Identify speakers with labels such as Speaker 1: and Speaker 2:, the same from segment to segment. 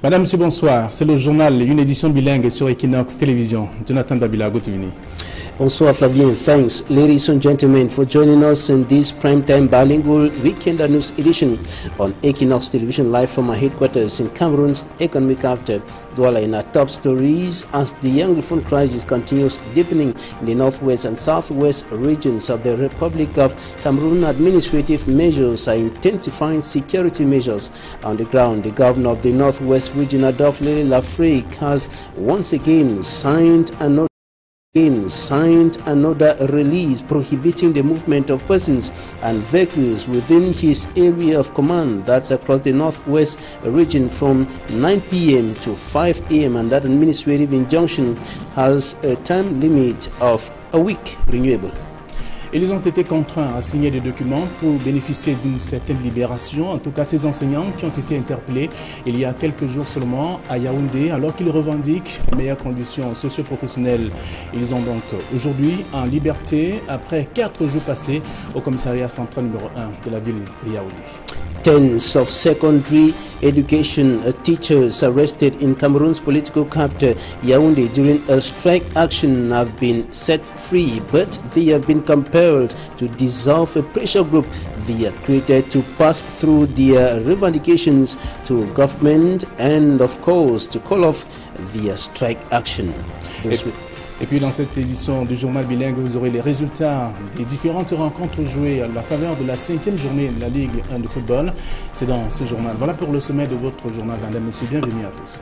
Speaker 1: Madame, monsieur, bonsoir. C'est le journal, une édition bilingue sur Equinox Télévision. Jonathan Dabila, good evening.
Speaker 2: Bonsoir Flavien, thanks ladies and gentlemen for joining us in this primetime bilingual weekend news edition on Equinox Television live from our headquarters in Cameroon's economic capital, Douala. In our top stories, as the Anglophone crisis continues deepening in the northwest and southwest regions of the Republic of Cameroon, administrative measures are intensifying security measures on the ground. The governor of the northwest region, Adolphe Lafrique, has once again signed another release prohibiting the movement of persons and vehicles within his area of command. That's across the northwest region from 9 p.m. to 5 a.m. and that administrative injunction has a time limit of a week renewable.
Speaker 1: Ils ont été contraints à signer des documents pour bénéficier d'une certaine libération. En tout cas, ces enseignants qui ont été interpellés il y a quelques jours seulement à Yaoundé, alors qu'ils revendiquent les meilleures conditions socio-professionnelles. Ils ont donc aujourd'hui en liberté après 4 jours passés au commissariat central numéro 1 de la ville de Yaoundé.
Speaker 2: Tens of secondary education teachers arrested in Cameroon's political capital, Yaoundé, during a strike action have been set free, but they have been compelled to dissolve a pressure group they had created to pass through their revendications to government and, of course, to call off their strike action.
Speaker 1: Et puis dans cette édition du journal bilingue, vous aurez les résultats des différentes rencontres jouées à la faveur de la 5e journée de la Ligue 1 de football. C'est dans ce journal. Voilà pour le sommet de votre journal. Madame, monsieur, bienvenue à tous.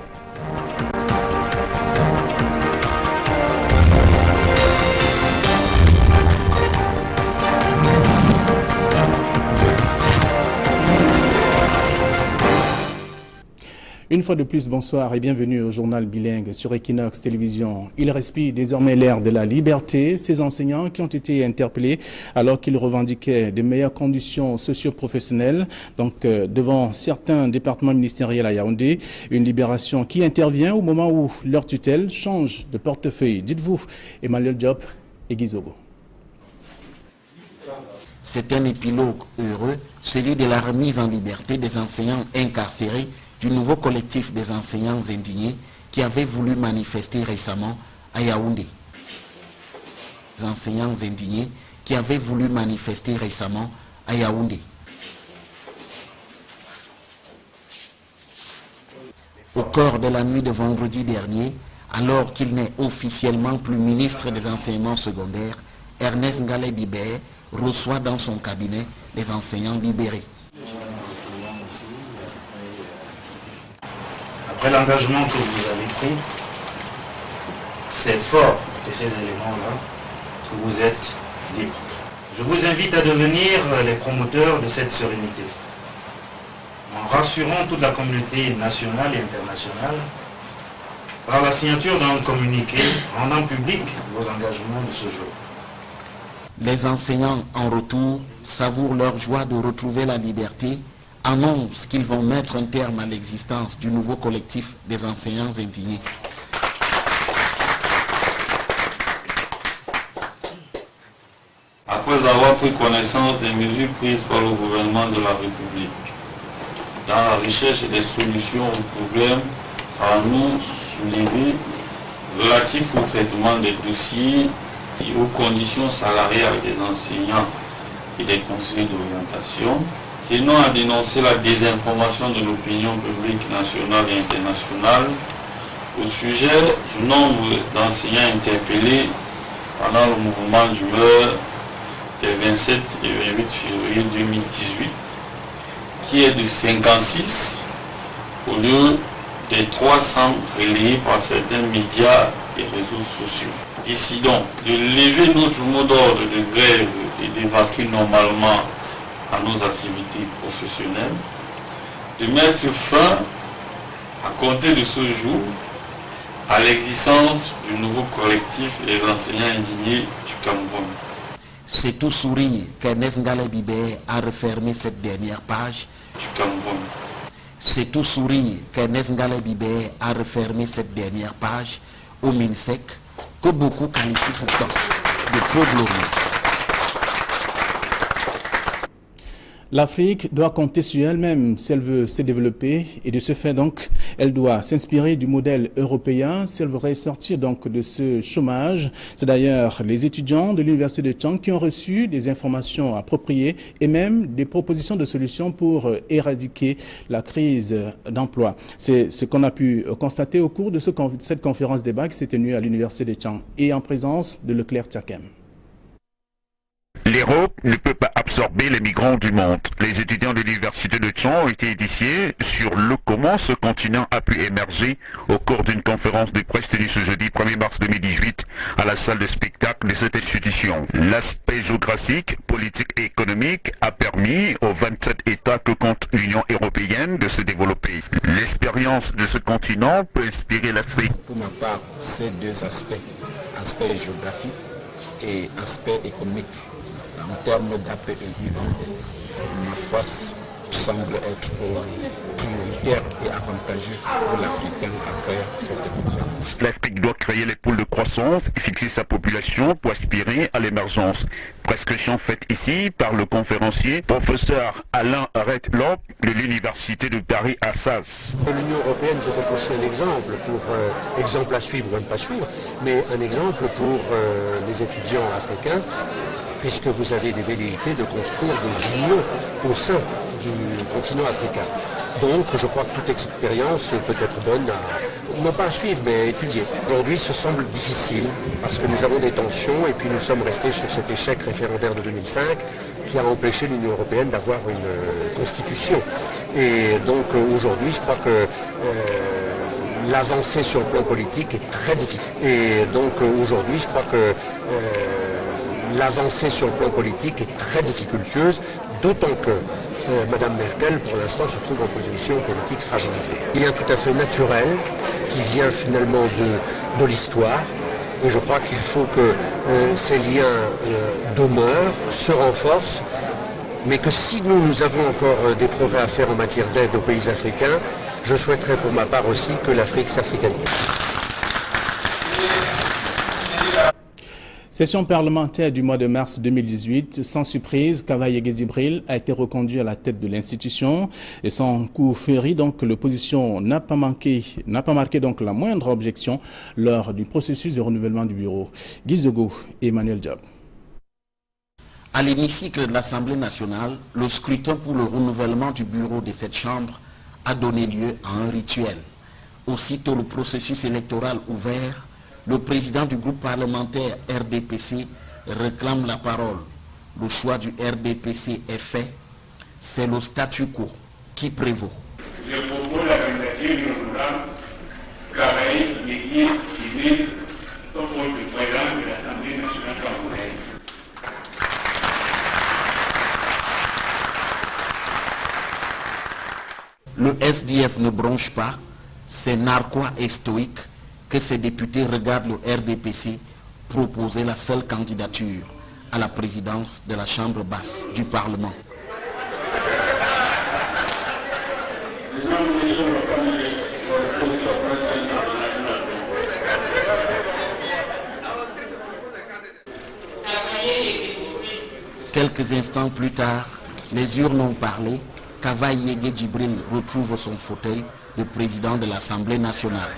Speaker 1: Une fois de plus, bonsoir et bienvenue au journal bilingue sur Equinox Télévision. Il respire désormais l'air de la liberté. Ces enseignants qui ont été interpellés alors qu'ils revendiquaient de meilleures conditions socio-professionnelles, donc devant certains départements ministériels à Yaoundé, une libération qui intervient au moment où leur tutelle change de portefeuille. Dites-vous, Emmanuel Diop et Guizobo.
Speaker 3: C'est un épilogue heureux, celui de la remise en liberté des enseignants incarcérés du nouveau collectif des enseignants indignés qui avait voulu manifester récemment à Yaoundé. Les enseignants indignés qui avaient voulu manifester récemment à Yaoundé. Au cours de la nuit de vendredi dernier, alors qu'il n'est officiellement plus ministre des enseignements secondaires, Ernest Ngalé Bibert reçoit dans son cabinet les enseignants libérés.
Speaker 4: Après l'engagement que vous avez pris, c'est fort de ces éléments-là que vous êtes libre. Je vous invite à devenir les promoteurs de cette sérénité, en rassurant toute la communauté nationale et internationale par la signature d'un communiqué rendant public vos engagements de ce jour.
Speaker 3: Les enseignants, en retour, savourent leur joie de retrouver la liberté, annoncent qu'ils vont mettre un terme à l'existence du nouveau collectif des enseignants indignés.
Speaker 5: Après avoir pris connaissance des mesures prises par le gouvernement de la République, dans la recherche des solutions aux problèmes à nous soulevés relatifs au traitement des dossiers et aux conditions salariales des enseignants et des conseillers d'orientation, tenant à dénoncer la désinformation de l'opinion publique nationale et internationale au sujet du nombre d'enseignants interpellés pendant le mouvement d'humeur des 27 et 28 février 2018, qui est de 56 au lieu des 300 relayés par certains médias et réseaux sociaux. Décidons de lever notre mot d'ordre de grève et d'évacuer normalement à nos activités professionnelles, de mettre fin, à compter de ce jour, à l'existence du nouveau collectif des enseignants indignés du Cameroun.
Speaker 3: C'est tout sourire qu'Ernest Ngalé Bibert a refermé cette dernière page
Speaker 5: du Cameroun.
Speaker 3: C'est tout sourire qu'Ernest Ngalé Bibert a refermé cette dernière page au MINSEC, que beaucoup qualifient pourtant de peu glorieux.
Speaker 1: L'Afrique doit compter sur elle-même si elle veut se développer et de ce fait donc, Elle doit s'inspirer du modèle européen si elle voudrait sortir donc de ce chômage. C'est d'ailleurs les étudiants de l'Université de Tchang qui ont reçu des informations appropriées et même des propositions de solutions pour éradiquer la crise d'emploi. C'est ce qu'on a pu constater au cours de cette conférence débat qui s'est tenue à l'Université de Tchang et en présence de Leclerc Tchakem.
Speaker 6: L'Europe ne peut pas absorber les migrants du monde. Les étudiants de l'Université de Tchang ont été édifiés sur comment ce continent a pu émerger au cours d'une conférence de presse tenue ce jeudi 1er mars 2018 à la salle de spectacle de cette institution. L'aspect géographique, politique et économique a permis aux 27 États que compte l'Union européenne de se développer. L'expérience de ce continent peut inspirer l'Afrique.
Speaker 3: Pour ma part, ces deux aspects, aspect géographique et aspect économique, en termes d'APE, ma foi semble être prioritaire et avantageux pour l'Africain après cette conférence.
Speaker 6: L'Afrique doit créer les pôles de croissance et fixer sa population pour aspirer à l'émergence. Prescription faite ici par le conférencier professeur Alain Redlop de l'Université de Paris Assas.
Speaker 7: L'Union européenne, c'est aussi un exemple exemple à suivre ou à ne pas suivre, mais un exemple pour les étudiants africains, puisque vous avez des velléités de construire des unions au sein du continent africain. Donc je crois que toute expérience peut être bonne à, non pas à suivre, mais à étudier. Aujourd'hui, ce semble difficile, parce que nous avons des tensions, et puis nous sommes restés sur cet échec référendaire de 2005, qui a empêché l'Union européenne d'avoir une constitution. Et donc aujourd'hui, je crois que l'avancée sur le plan politique est très difficile. Et donc aujourd'hui, je crois que l'avancée sur le plan politique est très difficultueuse, d'autant que Mme Merkel, pour l'instant, se trouve en position politique fragilisée. Il y a un tout à fait naturel qui vient finalement de l'histoire, et je crois qu'il faut que ces liens demeurent, se renforcent, mais que si nous avons encore des progrès à faire en matière d'aide aux pays africains, je souhaiterais pour ma part aussi que l'Afrique s'africanise.
Speaker 1: Session parlementaire du mois de mars 2018, sans surprise, Kava Yegué Djibril a été reconduit à la tête de l'institution et sans coup féri, donc l'opposition n'a pas marqué donc la moindre objection lors du processus de renouvellement du bureau. Guy Zogo et Emmanuel Diab.
Speaker 3: À l'hémicycle de l'Assemblée nationale, le scrutin pour le renouvellement du bureau de cette chambre a donné lieu à un rituel. Aussitôt le processus électoral ouvert, le président du groupe parlementaire RDPC réclame la parole. Le choix du RDPC est fait. C'est le statu quo qui prévaut.
Speaker 8: Je propose la candidature du honorable Kava Yegué Djibril au poste de président de l'Assemblée nationale camerounaise.
Speaker 3: Le SDF ne bronche pas, c'est narquois et stoïque que ces députés regardent le RDPC proposer la seule candidature à la présidence de la Chambre basse du Parlement. Quelques instants plus tard, les urnes ont parlé. Kava Yegué Djibril retrouve son fauteuil de président de l'Assemblée nationale.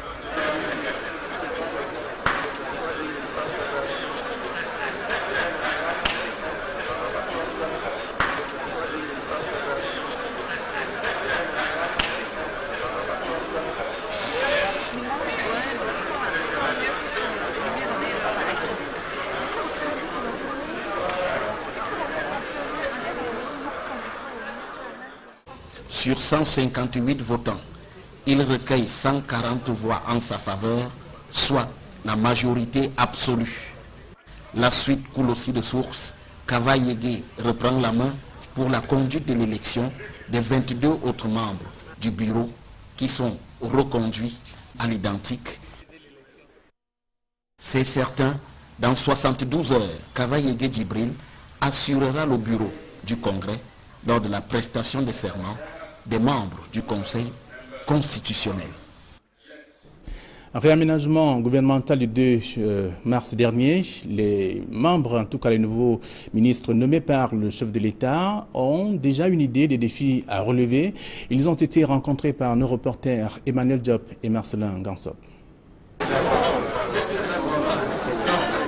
Speaker 3: Sur 158 votants, il recueille 140 voix en sa faveur, soit la majorité absolue. La suite coule aussi de source. Kava Yegué reprend la main pour la conduite de l'élection des 22 autres membres du bureau qui sont reconduits à l'identique. C'est certain, dans 72 heures, Kava Yegué Djibril assurera le bureau du Congrès lors de la prestation des serments des membres du Conseil constitutionnel.
Speaker 1: Réaménagement gouvernemental du 2 mars dernier, les membres, en tout cas les nouveaux ministres nommés par le chef de l'État, ont déjà une idée des défis à relever. Ils ont été rencontrés par nos reporters Emmanuel Diop et Marcelin Gansop.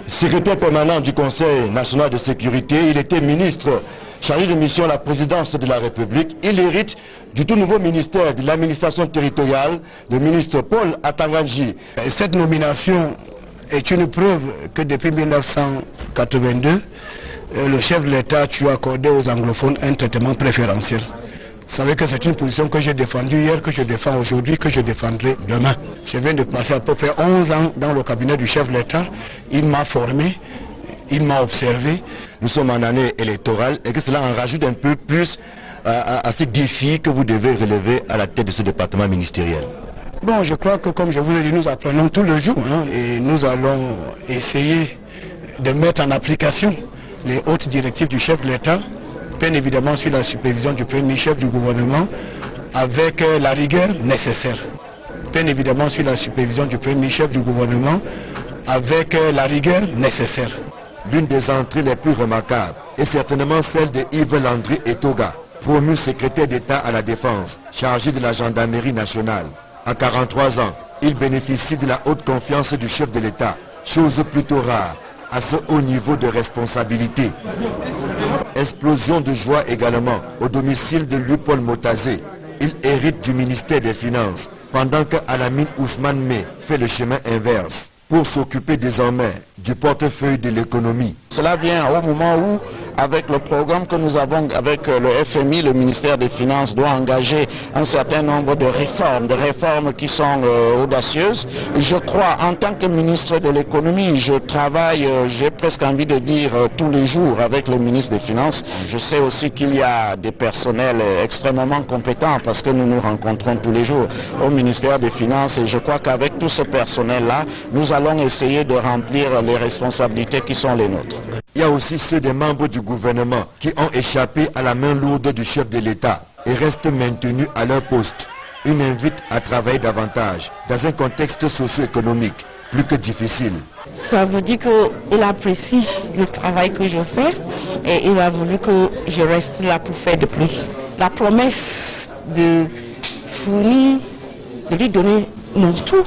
Speaker 9: Secrétaire permanent du Conseil national de sécurité, il était ministre chargé de mission à la présidence de la République. Il hérite du tout nouveau ministère de l'administration territoriale, le ministre Paul Atanganji.
Speaker 10: Cette nomination est une preuve que depuis 1982, le chef de l'État a accordé aux anglophones un traitement préférentiel. Vous savez que c'est une position que j'ai défendue hier, que je défends aujourd'hui, que je défendrai demain. Je viens de passer à peu près 11 ans dans le cabinet du chef de l'État. Il m'a formé, il m'a observé.
Speaker 9: Nous sommes en année électorale et que cela en rajoute un peu plus à ces défis que vous devez relever à la tête de ce département ministériel.
Speaker 10: Bon, je crois que comme je vous l'ai dit, nous apprenons tous les jours et nous allons essayer de mettre en application les hautes directives du chef de l'État, bien évidemment sous la supervision du premier chef du gouvernement, avec la rigueur nécessaire. Bien évidemment sous la supervision du premier chef du gouvernement, avec la rigueur nécessaire.
Speaker 9: L'une des entrées les plus remarquables est certainement celle de Yves Landry Etoga, promu secrétaire d'État à la Défense, chargé de la gendarmerie nationale. À 43 ans, il bénéficie de la haute confiance du chef de l'État, chose plutôt rare à ce haut niveau de responsabilité. Explosion de joie également au domicile de Louis-Paul Motazé. Il hérite du ministère des Finances, pendant que Alamine Ousmane May fait le chemin inverse pour s'occuper désormais du portefeuille de l'économie.
Speaker 11: Cela vient au moment où, avec le programme que nous avons avec le FMI, le ministère des Finances doit engager un certain nombre de réformes qui sont audacieuses. Je crois, en tant que ministre de l'économie, je travaille, j'ai presque envie de dire, tous les jours avec le ministre des Finances. Je sais aussi qu'il y a des personnels extrêmement compétents parce que nous nous rencontrons tous les jours au ministère des Finances et je crois qu'avec tout ce personnel-là, nous allons essayer de remplir les responsabilités qui sont les nôtres.
Speaker 9: Il y a aussi ceux des membres du gouvernement qui ont échappé à la main lourde du chef de l'État et restent maintenus à leur poste. Une invite à travailler davantage dans un contexte socio-économique plus que difficile.
Speaker 12: Ça veut dire qu'il apprécie le travail que je fais et il a voulu que je reste là pour faire de plus. La promesse de fournir, de lui donner mon tout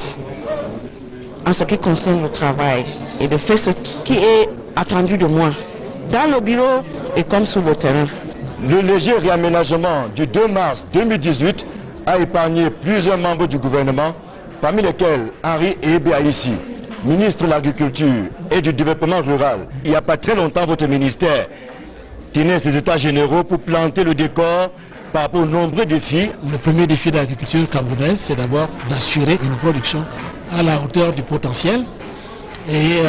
Speaker 12: en ce qui concerne le travail et de faire ce qui est attendu de moi, dans le bureau et comme sur le terrain.
Speaker 9: Le léger réaménagement du 2 mars 2018 a épargné plusieurs membres du gouvernement, parmi lesquels Henri Ehebe-Aïssi, ministre de l'Agriculture et du Développement rural. Il n'y a pas très longtemps, votre ministère tenait ses états généraux pour planter le décor par rapport aux nombreux défis.
Speaker 13: Le premier défi de l'agriculture camerounaise, c'est d'abord d'assurer une production à la hauteur du potentiel. Et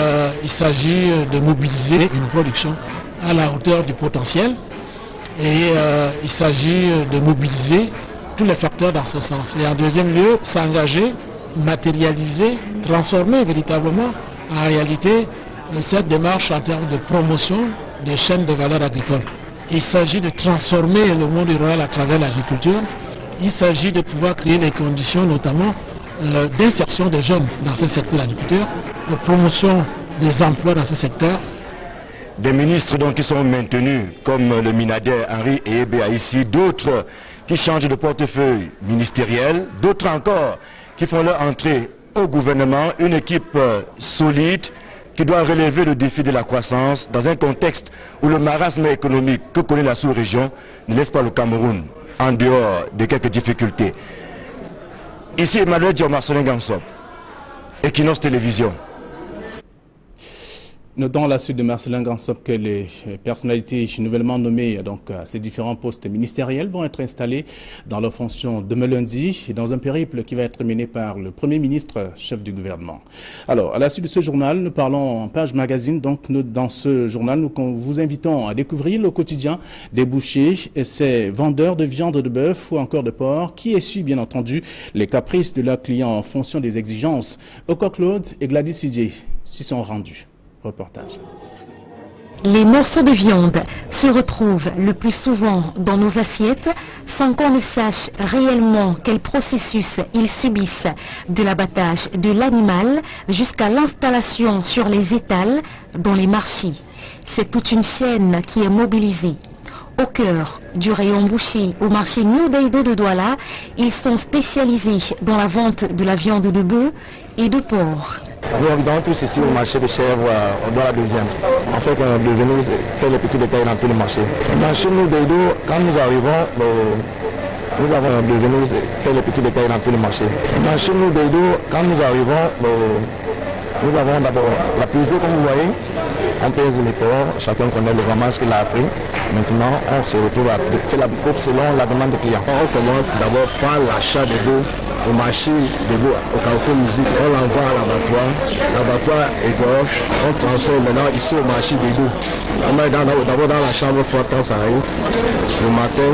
Speaker 13: il s'agit de mobiliser une production à la hauteur du potentiel. Et il s'agit de mobiliser tous les facteurs dans ce sens. Et en deuxième lieu, s'engager, matérialiser, transformer véritablement en réalité cette démarche en termes de promotion des chaînes de valeur agricole. Il s'agit de transformer le monde rural à travers l'agriculture. Il s'agit de pouvoir créer les conditions notamment d'insertion des jeunes dans ce secteur de l'agriculture, de promotion des emplois dans ce secteur.
Speaker 9: Des ministres donc qui sont maintenus, comme le Minader Henri Ehebe-Aïssi, d'autres qui changent de portefeuille ministériel, d'autres encore qui font leur entrée au gouvernement, une équipe solide qui doit relever le défi de la croissance dans un contexte où le marasme économique que connaît la sous-région ne laisse pas le Cameroun en dehors de quelques difficultés. Ici Emmanuel Diop, Marcelin Gansop, Equinox Télévision.
Speaker 1: Notons la suite de Marcelin Gansop que les personnalités nouvellement nommées donc, à ces différents postes ministériels vont être installées dans leurs fonctions demain lundi dans un périple qui va être mené par le Premier ministre, chef du gouvernement. Alors, à la suite de ce journal, nous parlons en page magazine. Donc, dans ce journal, nous vous invitons à découvrir le quotidien des bouchers et ces vendeurs de viande de bœuf ou encore de porc qui essuient bien entendu les caprices de leurs clients en fonction des exigences. Oko Claude et Gladys Sidier s'y sont rendus. Reportage.
Speaker 14: Les morceaux de viande se retrouvent le plus souvent dans nos assiettes sans qu'on ne sache réellement quel processus ils subissent, de l'abattage de l'animal jusqu'à l'installation sur les étals dans les marchés. C'est toute une chaîne qui est mobilisée. Au cœur du rayon boucher au marché New Daido de Douala, ils sont spécialisés dans la vente de la viande de bœuf et de porc.
Speaker 15: Nous vendons tous ici au marché de chèvres, dans la deuxième. En fait, on est devenu faire les petits détails dans tout le marché. Le marché New Daido, quand nous arrivons, nous avons devenu faire les petits détails dans tout le marché. Le marché New Daido, quand nous arrivons, nous avons d'abord la pesée, comme vous voyez. On pèse les porcs, chacun connaît le ramage qu'il a appris. Maintenant, on se retrouve à faire la découpe selon la demande des clients. On commence d'abord par l'achat de bœufs au marché de bœufs au Carrefour Musique. On l'envoie à l'abattoir. L'abattoir égorge. On transforme maintenant ici au marché des bœufs. On met d'abord dans la chambre forte quand ça arrive. Le matin,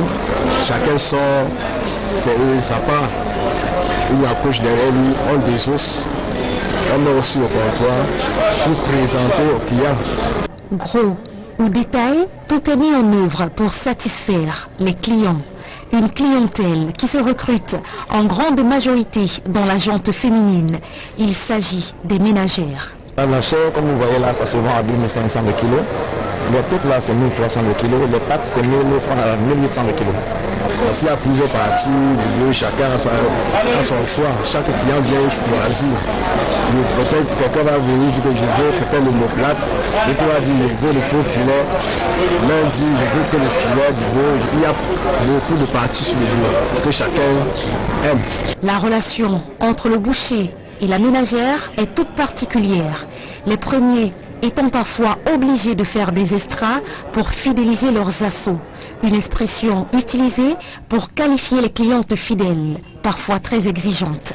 Speaker 15: chacun sort sa part. Il accroche derrière lui, on désosse. On met aussi au comptoir pour présenter aux clients.
Speaker 14: Gros ou détail, tout est mis en œuvre pour satisfaire les clients. Une clientèle qui se recrute en grande majorité dans la gente féminine. Il s'agit des ménagères.
Speaker 15: La chair, comme vous voyez là, ça se vend à 2500 de kilos. Les têtes là, c'est 1300 de kilos. Les pattes, c'est 1800 de kilos. S'il y a plusieurs parties, les deux, chacun a son choix. Chaque client vient choisir. Peut-être quelqu'un va venir dire que je veux peut-être le moplate. L'autre va dire je veux le faux filet. L'un dit je veux que le filet du bœuf. Il y a beaucoup de parties sur le bœuf que chacun aime.
Speaker 14: La relation entre le boucher et la ménagère est toute particulière. Les premiers étant parfois obligés de faire des extras pour fidéliser leurs assauts. Une expression utilisée pour qualifier les clientes fidèles, parfois très exigeantes.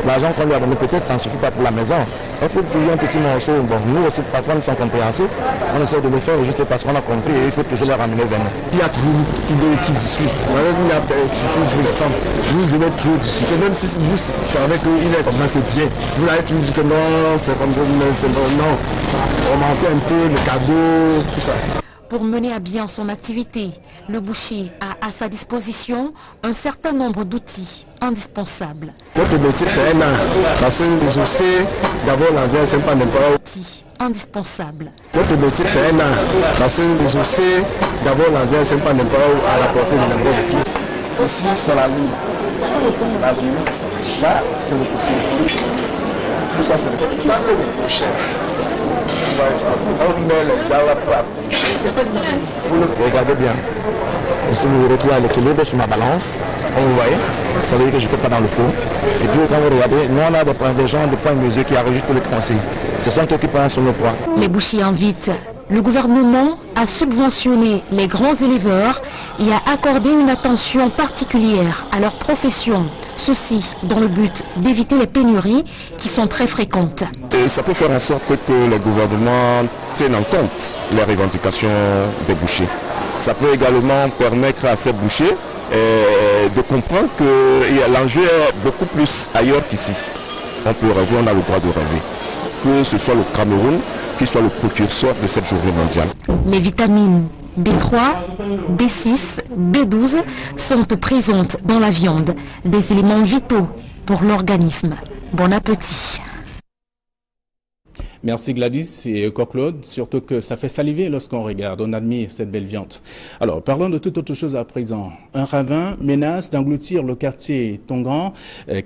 Speaker 15: L'argent qu'on lui a donné, peut-être ça ne suffit pas pour la maison. Il faut toujours un petit morceau. Bon, nous aussi, parfois, nous sommes compréhensifs. On essaie de le faire juste parce qu'on a compris et il faut toujours les ramener vers nous. Il y a toujours qui discute. Il y a toujours les femmes. Vous aimez trop discuter. Même si vous savez qu'il est comme ça, c'est bien. Vous allez toujours dire que non, c'est comme ça, c'est non. On manque un peu le cadeau, tout ça.
Speaker 14: Pour mener à bien son activité, le boucher a à sa disposition un certain nombre d'outils indispensables.
Speaker 15: Notre métier, c'est un art. Parce que les ossets, d'abord, l'envers, c'est pas n'importe quoi.
Speaker 14: Outils indispensables.
Speaker 15: Notre métier, c'est un art. Parce que les ossets, d'abord, l'envers, c'est pas n'importe quoi à la portée de n'importe qui. Ici, c'est la ligne. La ligne. Là, c'est le côté. Tout ça, c'est le côté. Ça, c'est le crochet. Regardez bien. Ici, vous retrouvez l'équilibre sur ma balance. Comme vous voyez, ça veut dire que je ne fais pas dans le four. Et puis, quand vous regardez, nous, on a des gens de points de mesure qui arrivent juste pour les conseils. Ce sont eux qui prennent sur nos poids.
Speaker 14: Les bouchers invitent le gouvernement à subventionner les grands éleveurs et à accorder une attention particulière à leur profession. Ceci dans le but d'éviter les pénuries qui sont très fréquentes.
Speaker 16: Et ça peut faire en sorte que le gouvernement tienne en compte les revendications des bouchers. Ça peut également permettre à ces bouchers de comprendre que l'enjeu est beaucoup plus ailleurs qu'ici. On peut rêver, on a le droit de rêver. Que ce soit le Cameroun qui soit le précurseur de cette journée mondiale.
Speaker 14: Les vitamines B3, B6, B12 sont présentes dans la viande, des éléments vitaux pour l'organisme. Bon appétit.
Speaker 1: Merci Gladys et Claude, surtout que ça fait saliver lorsqu'on regarde, on admire cette belle viande. Alors, parlons de toute autre chose à présent. Un ravin menace d'engloutir le quartier Tongan.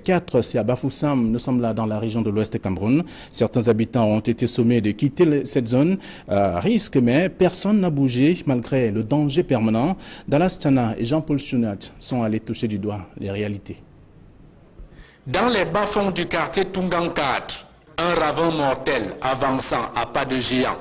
Speaker 1: 4, c'est à Bafoussam, nous sommes là dans la région de l'Ouest du Cameroun. Certains habitants ont été sommés de quitter cette zone à risque, mais personne n'a bougé malgré le danger permanent. Dallas Tana et Jean-Paul Chunat sont allés toucher du doigt les réalités.
Speaker 17: Dans les bas-fonds du quartier Tongan 4, un ravin mortel avançant à pas de géant.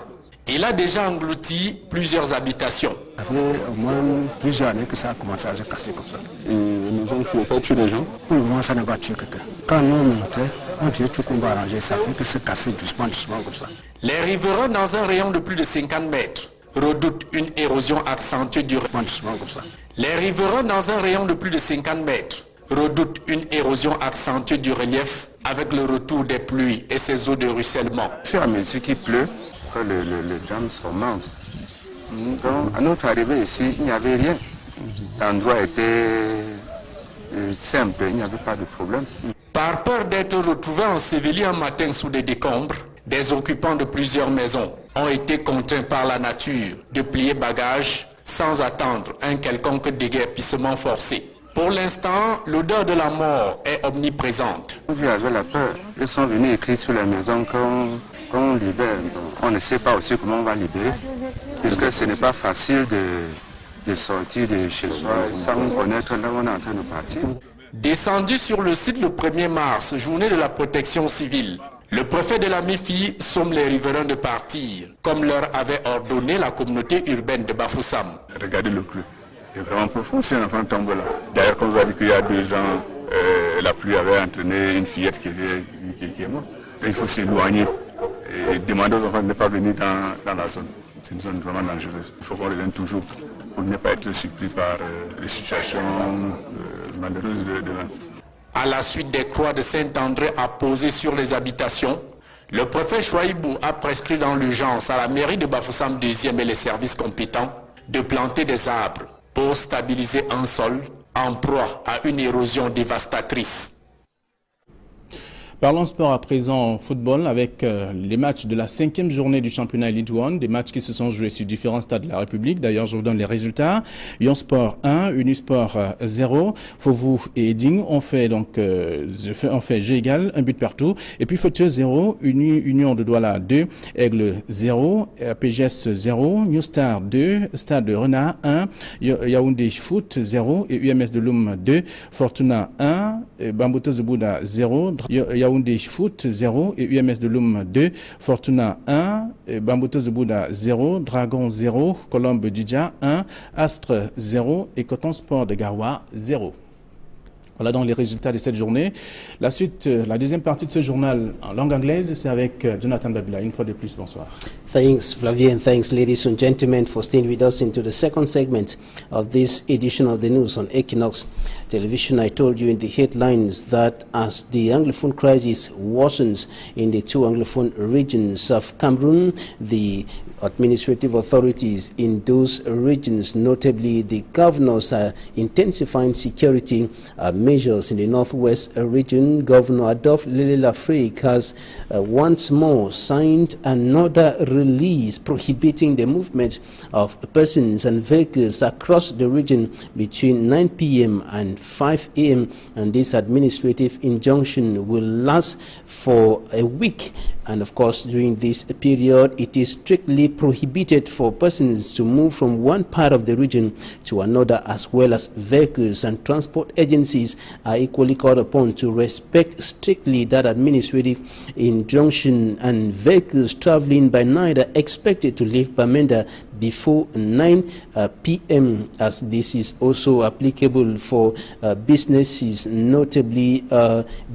Speaker 17: Il a déjà englouti plusieurs habitations.
Speaker 18: Ça fait au moins plusieurs années que ça a commencé à se casser comme ça.
Speaker 16: Et nous avons fait tuer les gens?
Speaker 18: Pour le moment, ça n'a pas tué quelqu'un. Quand nous montons, on dit tout qu'on va arranger, ça fait que c'est cassé doucement comme ça.
Speaker 17: Les riverains dans un rayon de plus de 50 mètres redoutent une érosion accentuée du
Speaker 18: comme ça.
Speaker 17: Les riverains dans un rayon de plus de 50 mètres redoutent une érosion accentuée du relief avec le retour des pluies et ses eaux de ruissellement.
Speaker 19: Au fur et à mesure qu'il pleut, que les gens s'augmentent. Donc, à notre arrivée ici, il n'y avait rien. L'endroit était simple, il n'y avait pas de problème.
Speaker 17: Par peur d'être retrouvés ensevelis un matin sous des décombres, des occupants de plusieurs maisons ont été contraints par la nature de plier bagages sans attendre un quelconque déguerpissement forcé. Pour l'instant, l'odeur de la mort est omniprésente.
Speaker 19: Ils avaient la peur. Ils sont venus écrire sur la maison qu'on libère. On ne sait pas aussi comment on va libérer, puisque ce n'est pas facile de sortir de chez soi sans connaître là où on est en train de partir.
Speaker 17: Descendu sur le site le 1er mars, journée de la protection civile, le préfet de la MIFI somme les riverains de partir, comme leur avait ordonné la communauté urbaine de Bafoussam.
Speaker 8: Regardez le clou. C'est vraiment profond si un enfant tombe là. D'ailleurs, comme vous avez dit qu'il y a 2 ans, la pluie avait entraîné une fillette qui est morte. Et il faut s'éloigner et demander aux enfants de ne pas venir dans la zone. C'est une zone vraiment dangereuse. Il faut qu'on revienne toujours pour ne pas être surpris par les situations malheureuses de demain.
Speaker 17: À la suite des croix de Saint-André apposées sur les habitations, le préfet Chouaïbou a prescrit dans l'urgence à la mairie de Bafoussam 2e et les services compétents de planter des arbres pour stabiliser un sol en proie à une érosion dévastatrice.
Speaker 1: Parlons sport à présent, football, avec les matchs de la 5e journée du championnat Elite One, des matchs qui se sont joués sur différents stades de la République. D'ailleurs, je vous donne les résultats. Lyon Sport 1, Unisport 0, Fovu et Eding ont fait jeu égal, un but partout. Et puis Fauteuil 0, Union de Douala 2, Aigle 0, PGS 0, New Star 2, Stade de Renard 1, Yaoundé Foot 0 et UMS de Loum 2, Fortuna 1, Bambuto Zubouda 0, Yaoundé Foot 0 et UMS de Loum 2, Fortuna 1, Bambuto Zubouda 0, Dragon 0, Colombe Didja 1, Astre 0 et Coton Sport de Garoua 0. Voilà donc les résultats de cette journée. La suite, la deuxième partie de ce journal en langue anglaise, c'est avec Jonathan Babila. Une fois de plus, bonsoir.
Speaker 2: Thanks, Flavien. Thanks, ladies and gentlemen, for staying with us into the second segment of this edition of the news on Equinox Television. I told you in the headlines that as the Anglophone crisis worsens in the 2 Anglophone regions of Cameroon, the administrative authorities in those regions, notably the governors, are intensifying security measures in the northwest region. Governor Adolphe Lele-Lafrique has once more signed another release prohibiting the movement of persons and vehicles across the region between 9 p.m. and 5 a.m. and this administrative injunction will last for a week. And of course, during this period, it is strictly prohibited for persons to move from one part of the region to another, as well as vehicles, and transport agencies are equally called upon to respect strictly that administrative injunction, and vehicles traveling by night are expected to leave Bamenda before 9 p.m. as this is also applicable for businesses, notably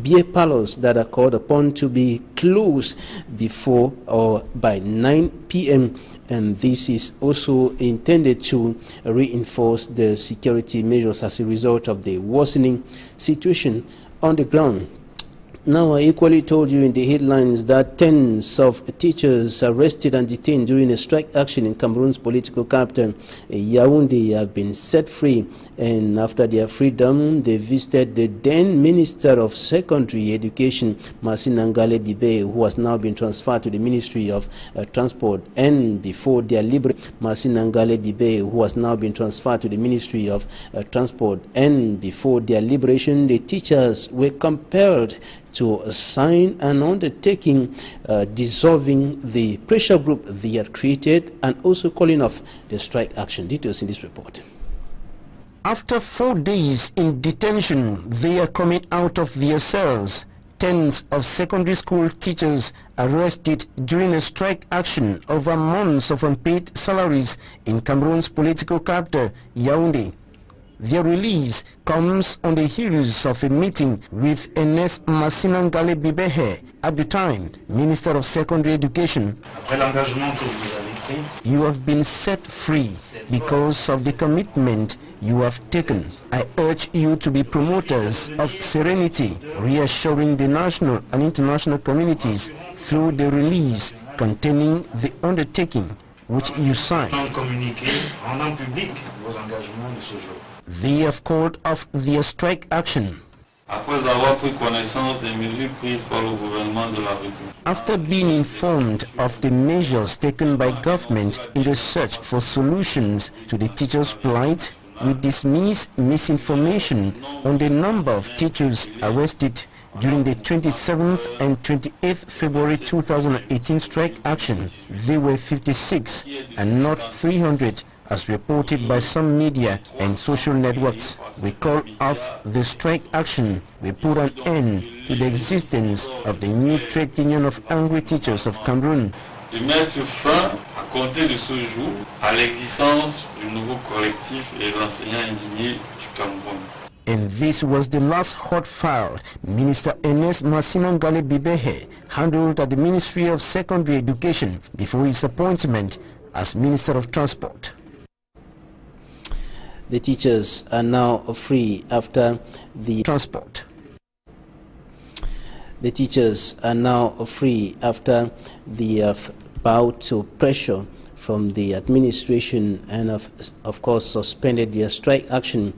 Speaker 2: beer parlors that are called upon to be closed before or by 9 p.m. and this is also intended to reinforce the security measures as a result of the worsening situation on the ground. Now, I equally told you in the headlines that tens of teachers arrested and detained during a strike action in Cameroon's political capital, Yaoundé, have been set free. And after their freedom, they visited the then Minister of Secondary Education, Massinangale Bibe, who has now been transferred to the Ministry of Transport. And before their liberation, Massinangale Bibe, who has now been transferred to the Ministry of Transport. And before their liberation, the teachers were compelled to sign an undertaking dissolving the pressure group they had created and also calling off the strike action. Details in this report. After 4 days in detention, they are coming out of their cells. Tens of secondary school teachers arrested during a strike action over months of unpaid salaries in Cameroon's political capital, Yaoundé. Their release comes on the heels of a meeting with Ernest Massinangale Bibehe, at the time Minister of Secondary Education. You have been set free because of the commitment you have taken. I urge you to be promoters of serenity, reassuring the national and international communities through the release containing the undertaking which you signed.
Speaker 4: Rendant public vos engagements de ce jour.
Speaker 2: They have called off their strike action.
Speaker 5: Après avoir pris connaissance des mesures prises par le gouvernement de la République.
Speaker 2: After being informed of the measures taken by government in the search for solutions to the teachers' plight, we dismiss misinformation on the number of teachers arrested during the 27th and 28th February 2018 strike action. They were 56 and not 300, as reported by some media and social networks. We call off the strike action. We put an end to the existence of the new trade union of angry teachers of Cameroon.
Speaker 5: De mettre fin, à compter de ce jour, à l'existence du nouveau collectif des enseignants indignés du Cameroun.
Speaker 2: And this was the last hot file Minister Ernest Massinangale Bibehe handled at the Ministry of Secondary Education before his appointment as Minister of Transport. The teachers are now free after the transport. The teachers are now free after the bout to pressure from the administration and of course suspended their strike action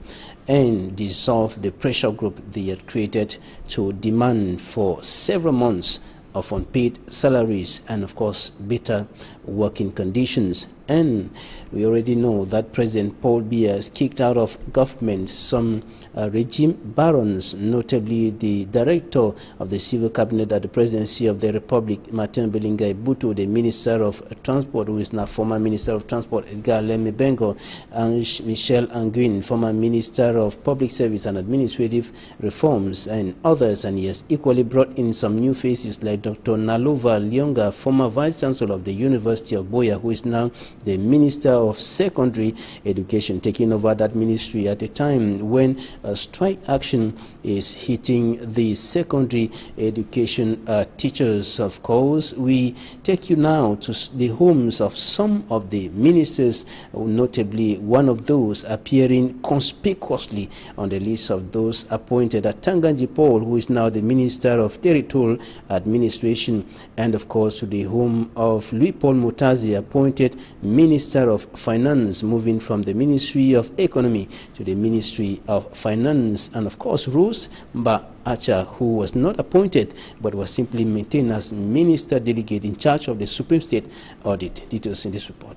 Speaker 2: and dissolved the pressure group they had created to demand for several months of unpaid salaries and of course better working conditions. And we already know that President Paul Biya has kicked out of government some regime barons, notably the director of the civil cabinet at the presidency of the Republic, Martin Belinga Ibutu, the Minister of Transport, who is now former Minister of Transport, Edgar Leme Bengo, and Michel Anguin, former Minister of Public Service and Administrative Reforms, and others. And he has equally brought in some new faces like Dr. Nalova Lyonga, former Vice Chancellor of the University of Buea, who is now the Minister of Secondary Education, taking over that ministry at a time when strike action is hitting the secondary education teachers. Of course, we take you now to the homes of some of the ministers, notably one of those appearing conspicuously on the list of those appointed at Tanganji Paul, who is now the Minister of Territorial Administration, and of course to the home of Louis Paul Mutazi, appointed Minister of Finance, moving from the Ministry of Economy to the Ministry of Finance, and of course Rose Mba Acha, who was not appointed but was simply maintained as Minister Delegate in charge of the Supreme State Audit. Details in this report.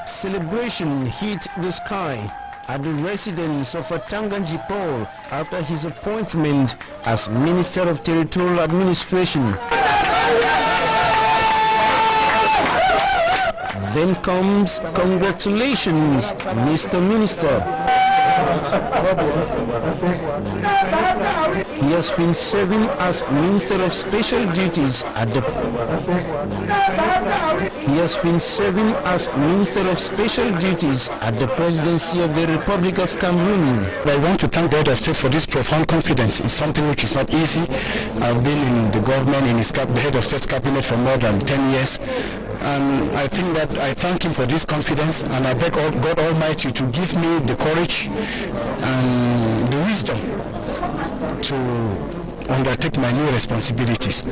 Speaker 2: Celebration hit the sky at the residence of Tanganji Paul after his appointment as Minister of Territorial Administration. Then comes congratulations, Mr. Minister. He has been serving as Minister of Special Duties at the Presidency of the Republic of Cameroon.
Speaker 10: I want to thank the Head of State for this profound confidence. It's something which is not easy. I've been in the government, in the Head of State's cabinet for more than 10 years. And I think that I thank him for this confidence, and I beg God Almighty to give me the courage and the wisdom to undertake my new responsibilities.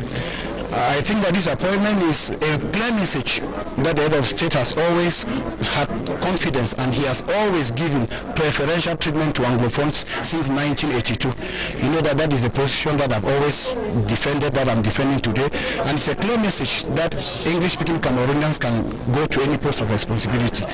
Speaker 10: I think that this appointment is a clear message that the Head of State has always had confidence, and he has always given preferential treatment to Anglophones since 1982. You know that that is the position that I've always defended, that I'm defending today, and it's a clear message that English-speaking Cameroonians can go to any post of responsibility.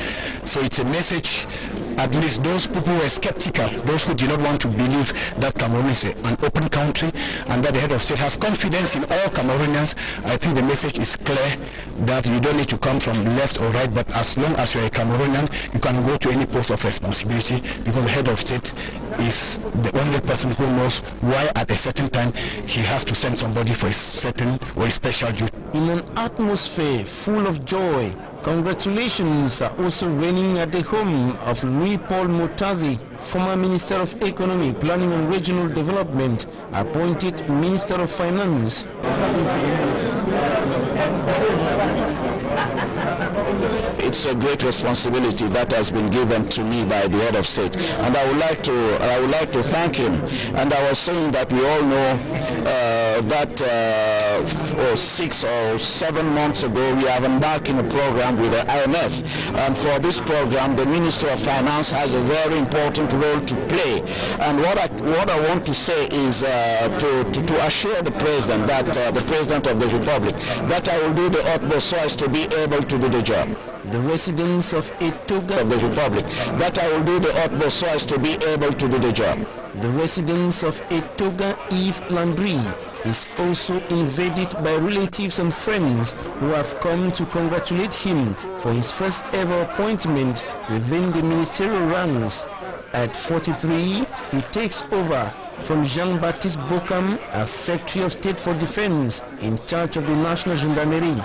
Speaker 10: So it's a message, at least those people who were skeptical, those who did not want to believe that Cameroon is an open country and that the Head of State has confidence in all Cameroonians. I think the message is clear that you don't need to come from left or right, but as long as you're a Cameroonian, you can go to any post of responsibility, because the Head of State is the only person who knows why at a certain time he has to send somebody for a certain or a special duty.
Speaker 2: In an atmosphere full of joy, congratulations are also reigning at the home of Louis Paul Mutazi, former Minister of Economy, Planning and Regional Development, appointed Minister of Finance.
Speaker 11: It's a great responsibility that has been given to me by the Head of State, and I would like to thank him. And I was saying that we all know 6 or 7 months ago, we have embarked in a program with the IMF. And for this program, the Minister of Finance has a very important role to play. And what I want to say is to assure the President, that the President of the Republic, that I will do the utmost so as to be able to do the job.
Speaker 2: The residents of Etoga
Speaker 11: of the Republic, that I will do the utmost so as to be able to do the job.
Speaker 2: The residents of Etoga Yves Landry is also invaded by relatives and friends who have come to congratulate him for his first ever appointment within the ministerial ranks. At 43, he takes over from Jean-Baptiste Bokam as Secretary of State for Defense in charge of the National Gendarmerie.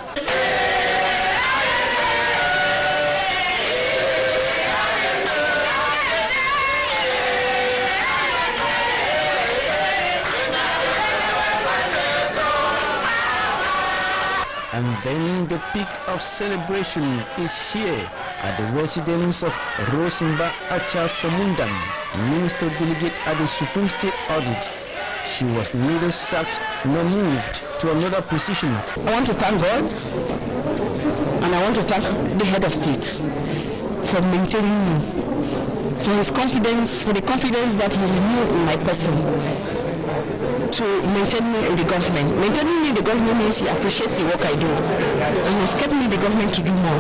Speaker 2: And then the peak of celebration is here at the residence of Rosemba Acha Famundam, Minister Delegate at the Supreme State Audit. She was neither sacked nor moved to another position.
Speaker 12: I want to thank God, and I want to thank the head of state for maintaining me, for his confidence, for the confidence that he renewed in my person, to maintain me in the government. Maintaining me in the government means he appreciates the work I do, and he's kept me in the government to do more.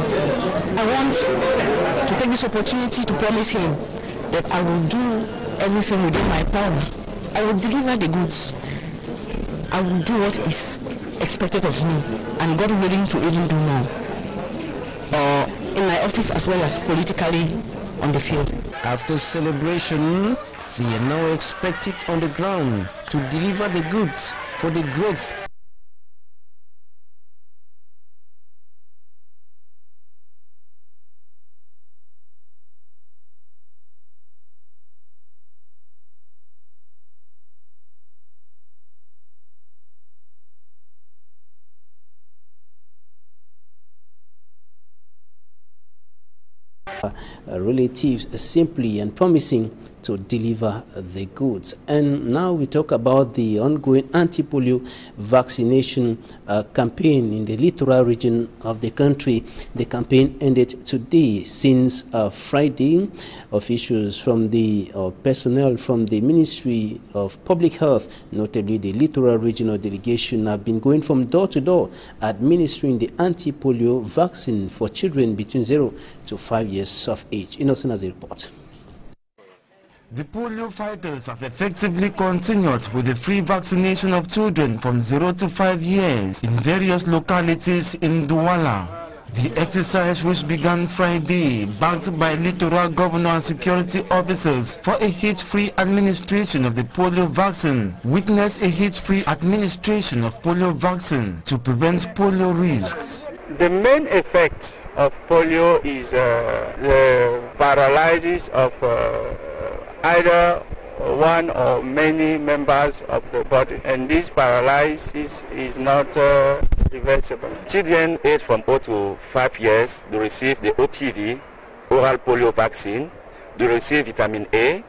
Speaker 12: I want to take this opportunity to promise him that I will do everything within my power. I will deliver the goods. I will do what is expected of me, and God willing to even do more. In my office as well as politically on the field.
Speaker 2: After celebration, they are now expected on the ground to deliver the goods for the growth. Relatives simply and promising to deliver the goods. And now we talk about the ongoing anti-polio vaccination campaign in the littoral region of the country. The campaign ended today. Since Friday, officials from the personnel from the Ministry of Public Health, notably the littoral regional delegation, have been going from door to door administering the anti-polio vaccine for children between 0 to 5 years of age. Innocent has a report.
Speaker 20: The polio fighters have effectively continued with the free vaccination of children from 0 to 5 years in various localities in Douala. The exercise, which began Friday, backed by littoral governor and security officers for a hitch-free administration of the polio vaccine, witnessed a hitch-free administration of polio vaccine to prevent polio risks.
Speaker 21: The main effect of polio is the paralysis of either one or many members of the body, and this paralysis is not reversible.
Speaker 22: Children aged from 0 to 5 years, they receive the OPV, oral polio vaccine, they receive vitamin A,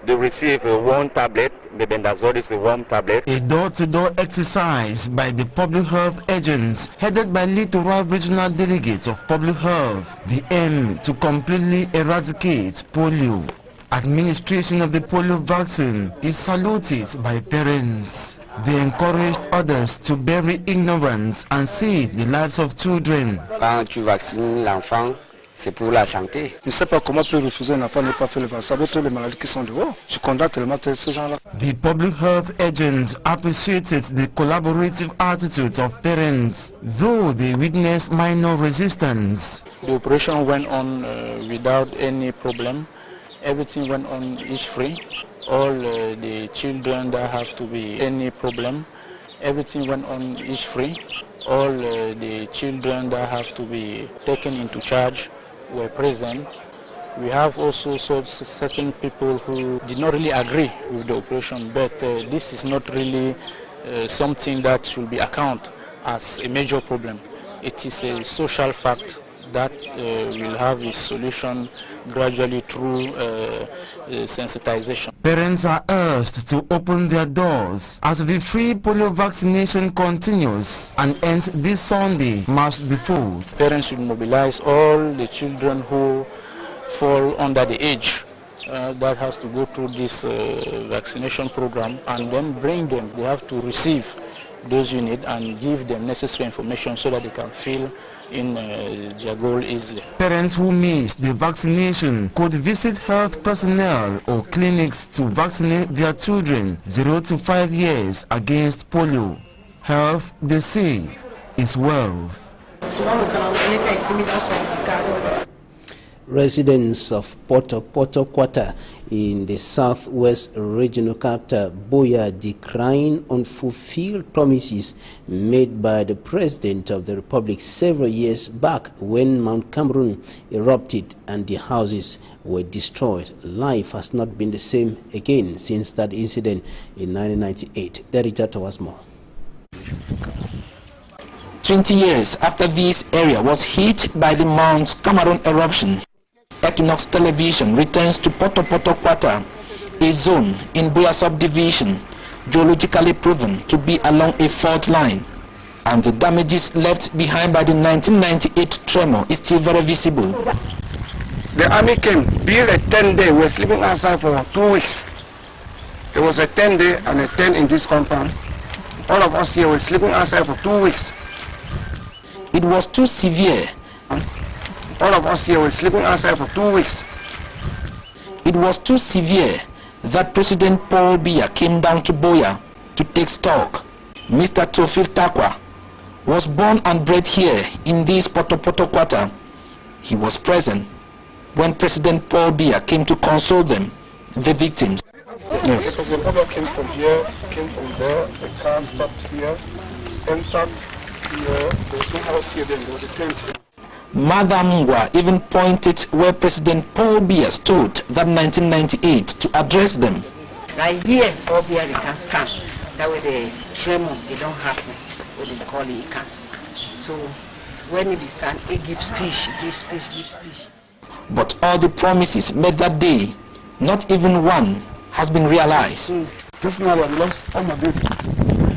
Speaker 22: they receive one tablet, mebendazole is one tablet.
Speaker 20: A door-to-door exercise by the public health agents headed by littoral regional delegates of public health. The aim to completely eradicate polio. Administration of the polio vaccine is saluted by parents. They encouraged others to bury ignorance and save the lives of children.
Speaker 23: Quand tu vaccines l'enfant, c'est pour la santé.
Speaker 18: Je ne sais pas comment peut refuser un enfant de ne pas faire le vaccin avec toutes les maladies qui sont dehors. Je condamne tellement ces gens-là.
Speaker 20: The public health agents appreciated the collaborative attitudes of parents, though they witnessed minor resistance.
Speaker 24: The operation went on without any problem. Everything went on issue-free. All the children that have to be any problem, everything went on issue-free. All the children that have to be taken into charge were present. We have also certain people who did not really agree with the operation, but this is not really something that should be accounted as a major problem. It is a social fact that will have its solution gradually through sensitization.
Speaker 20: Parents are urged to open their doors as the free polio vaccination continues and ends this Sunday, March the 4th.
Speaker 24: Parents should mobilize all the children who fall under the age that has to go through this vaccination program, and then bring them. They have to receive those units and give them necessary information so that they can fill in their goal easily.
Speaker 20: Parents who miss the vaccination could visit health personnel or clinics to vaccinate their children 0 to 5 years against polio. Health, they say, is wealth.
Speaker 2: Residents of Potopoto in the southwest regional capital Buea decrying unfulfilled promises made by the President of the Republic several years back when Mount Cameroon erupted and the houses were destroyed. Life has not been the same again since that incident in 1998. Derija Tawasmo.
Speaker 3: 20 years after this area was hit by the Mount Cameroon eruption, Equinox Television returns to Potopoto, a zone in Buea subdivision geologically proven to be along a fault line, and the damages left behind by the 1998 tremor is still very visible.
Speaker 6: The army came, built a 10-day, we were sleeping outside for 2 weeks. There was a 10-day and a 10 in this compound. All of us here were sleeping outside for 2 weeks.
Speaker 3: It was too severe.
Speaker 6: All of us here were sleeping outside for 2 weeks.
Speaker 3: It was too severe that President Paul Biya came down to Buea to take stock. Mr. Tofil Takwa was born and bred here in this Potopoto quarter. He was present when President Paul Biya came to console them, the victims.
Speaker 6: Yes. President Paul came from here, came from there, the car stopped here, entered here, there was no house here then, there was a tent here.
Speaker 3: Madam Ngwa even pointed where President Paul Biya stood that 1998 to address them.
Speaker 12: Like here, Paul Biya, they can stand. That way the tremor, they don't happen, what they call it, can. So when he stand, he gives speech, gives speech.
Speaker 3: But all the promises made that day, not even one has been realized.
Speaker 6: This man has lost all my babies.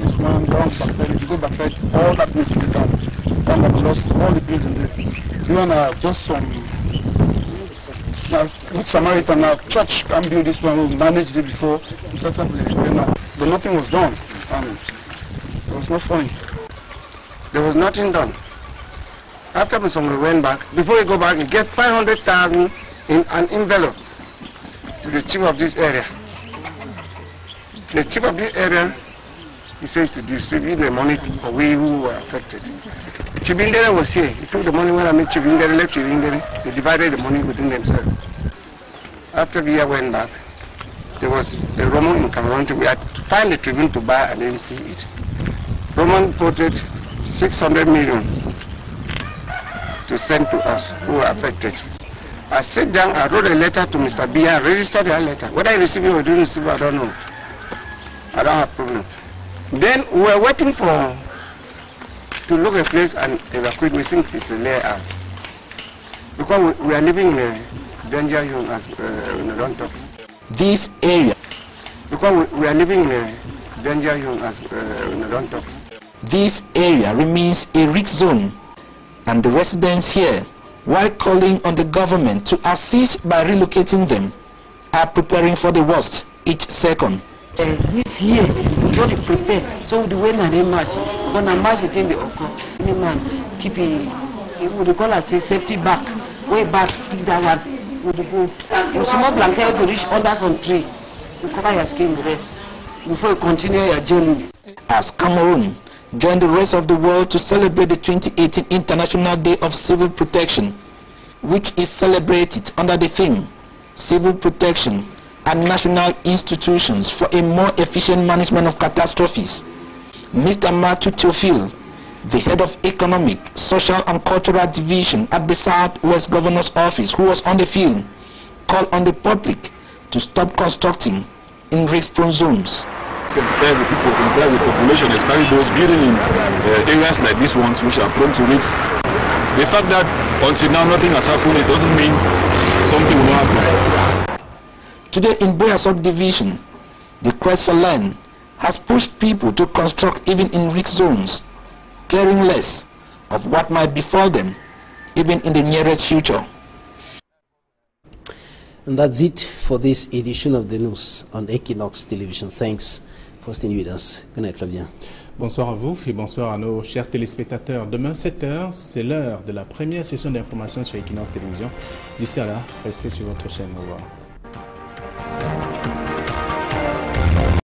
Speaker 6: This one down backside, if you go backside, all that needs to be done. One have lost all the buildings there. You want just some Samaritan now, church can build this one, we managed it before, but nothing was done. It was not funny. There was nothing done. After Mr. went back, before he go back, he get 500,000 in an envelope to the chief of this area. The chief of this area, he says to distribute the money for we who were affected. Chibindere was here. He took the money when I met Chibindere, left Chibindere. They divided the money within themselves. After the year went back, there was a Roman in Cameroon. We had to find the Tribune to buy and then see it. Roman quoted 600 million to send to us who were affected. I sat down, I wrote a letter to Mr. Biya, registered that letter. Whether I received it or didn't receive it, I don't know. I don't have problem. Then we were waiting to look at a place and evacuate. We think it's a layout. Because we are living in a danger zone as don't talk.
Speaker 3: This area.
Speaker 6: Because we are living in a danger zone as don't talk.
Speaker 3: This area remains a risk zone, and the residents here, while calling on the government to assist by relocating them, are preparing for the worst each second.
Speaker 12: This year, we try to prepare. So the way they march, we're going to march it in the occur. Any man, keep it, what they call us, safety back. Way back, pick that one, with the go. You small blanket to reach under some tree. You cover your skin with rest before you continue your journey.
Speaker 3: As Cameroon joined the rest of the world to celebrate the 2018 International Day of Civil Protection, which is celebrated under the theme Civil Protection and National Institutions for a more efficient management of catastrophes. Mr. Matthew Tofil, the head of Economic, Social and Cultural Division at the Southwest Governor's Office, who was on the field, called on the public to stop constructing in risk-prone zones.
Speaker 16: Compare the people, compare with population, especially those building in areas like these ones which are prone to risks. The fact that
Speaker 8: until now nothing has happened, it doesn't mean something will not happen.
Speaker 3: Today in Buea subdivision, the quest for land has pushed people to construct even in risk zones, caring less of what might befall them, even in the nearest future.
Speaker 2: And that's it for this edition of the news on Equinox Television. Thanks for staying with us. Good night, Flavien.
Speaker 1: Bonsoir à vous et bonsoir à nos chers téléspectateurs. Demain 7h, c'est l'heure de la première session d'information sur Equinox Télévision. D'ici là, restez sur votre chaîne. Au revoir.